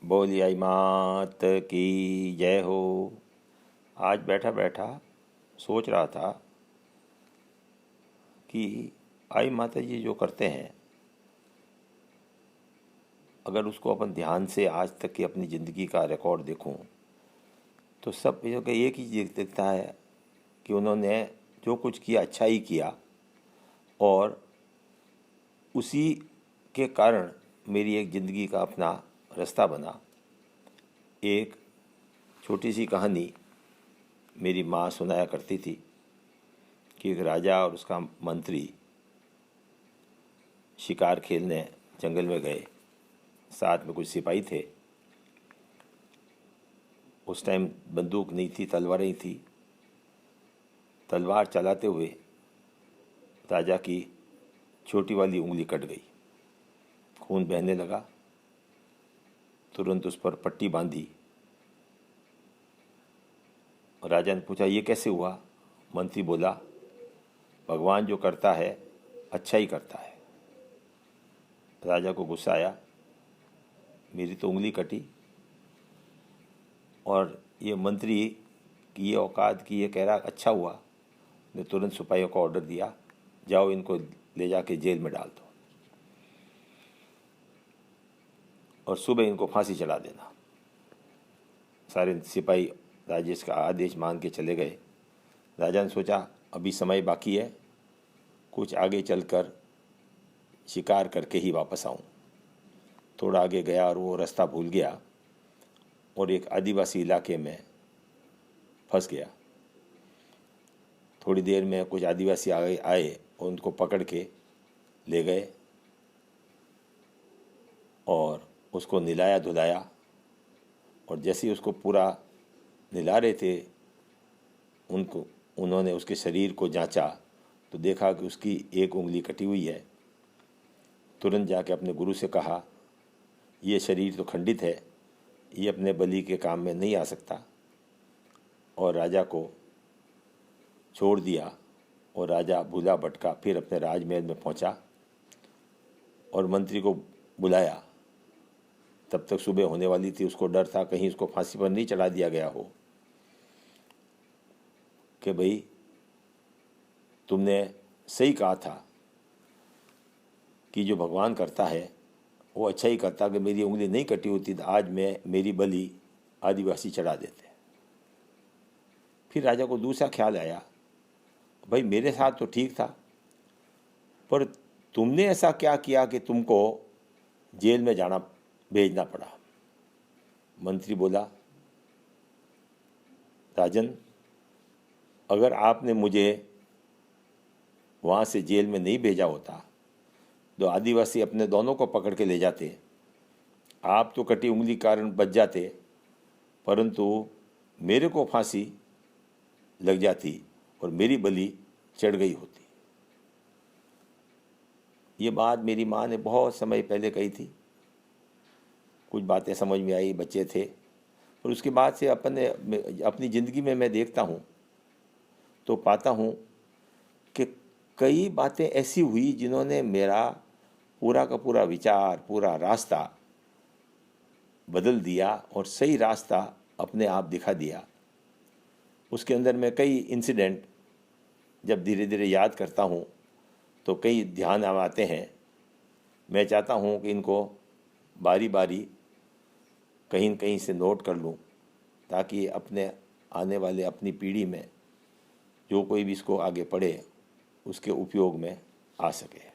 बोलिए आई मात की जय हो। आज बैठा बैठा सोच रहा था कि आई माता जी जो करते हैं, अगर उसको अपन ध्यान से आज तक की अपनी ज़िंदगी का रिकॉर्ड देखूं तो सब चीज़ों का एक ही चीज़ दिखता है कि उन्होंने जो कुछ किया अच्छा ही किया, और उसी के कारण मेरी एक ज़िंदगी का अपना रास्ता बना। एक छोटी सी कहानी मेरी माँ सुनाया करती थी कि एक राजा और उसका मंत्री शिकार खेलने जंगल में गए, साथ में कुछ सिपाही थे। उस टाइम बंदूक नहीं थी, तलवारें ही थी। तलवार चलाते हुए राजा की छोटी वाली उंगली कट गई, खून बहने लगा। तुरंत उस पर पट्टी बांधी और राजा ने पूछा ये कैसे हुआ। मंत्री बोला भगवान जो करता है अच्छा ही करता है। राजा को गुस्सा आया, मेरी तो उंगली कटी और ये मंत्री की ये औकात की ये कह रहा अच्छा हुआ। ने तुरंत सिपाहियों को ऑर्डर दिया, जाओ इनको ले जाके जेल में डाल दो और सुबह इनको फांसी चढ़ा देना। सारे सिपाही राजेश का आदेश मान के चले गए। राजा ने सोचा अभी समय बाकी है, कुछ आगे चलकर शिकार करके ही वापस आऊं। थोड़ा आगे गया और वो रास्ता भूल गया और एक आदिवासी इलाके में फंस गया। थोड़ी देर में कुछ आदिवासी आए और उनको पकड़ के ले गए और उसको नहलाया धुलाया। और जैसे ही उसको पूरा नहला रहे थे, उन्होंने उसके शरीर को जांचा तो देखा कि उसकी एक उंगली कटी हुई है। तुरंत जाके अपने गुरु से कहा ये शरीर तो खंडित है, ये अपने बलि के काम में नहीं आ सकता। और राजा को छोड़ दिया और राजा भूला भटका फिर अपने राजमहल में पहुंचा और मंत्री को बुलाया। तब तक सुबह होने वाली थी। उसको डर था कहीं उसको फांसी पर नहीं चढ़ा दिया गया हो कि भाई तुमने सही कहा था कि जो भगवान करता है वो अच्छा ही करता। कि मेरी उंगली नहीं कटी होती तो आज मैं मेरी बलि आदिवासी चढ़ा देते। फिर राजा को दूसरा ख्याल आया, भाई मेरे साथ तो ठीक था, पर तुमने ऐसा क्या किया कि तुमको जेल में जाना भेजना पड़ा। मंत्री बोला राजन, अगर आपने मुझे वहाँ से जेल में नहीं भेजा होता तो आदिवासी अपने दोनों को पकड़ के ले जाते। आप तो कटी उंगली कारण बच जाते, परंतु मेरे को फांसी लग जाती और मेरी बलि चढ़ गई होती। ये बात मेरी माँ ने बहुत समय पहले कही थी। कुछ बातें समझ में आई, बच्चे थे। और उसके बाद से अपनी ज़िंदगी में मैं देखता हूँ तो पाता हूँ कि कई बातें ऐसी हुई जिन्होंने मेरा पूरा का पूरा विचार, पूरा रास्ता बदल दिया और सही रास्ता अपने आप दिखा दिया। उसके अंदर में कई इंसिडेंट जब धीरे धीरे याद करता हूँ तो कई ध्यान आते हैं। मैं चाहता हूँ कि इनको बारी बारी कहीं न कहीं से नोट कर लूँ ताकि अपने आने वाले अपनी पीढ़ी में जो कोई भी इसको आगे पढ़े उसके उपयोग में आ सके।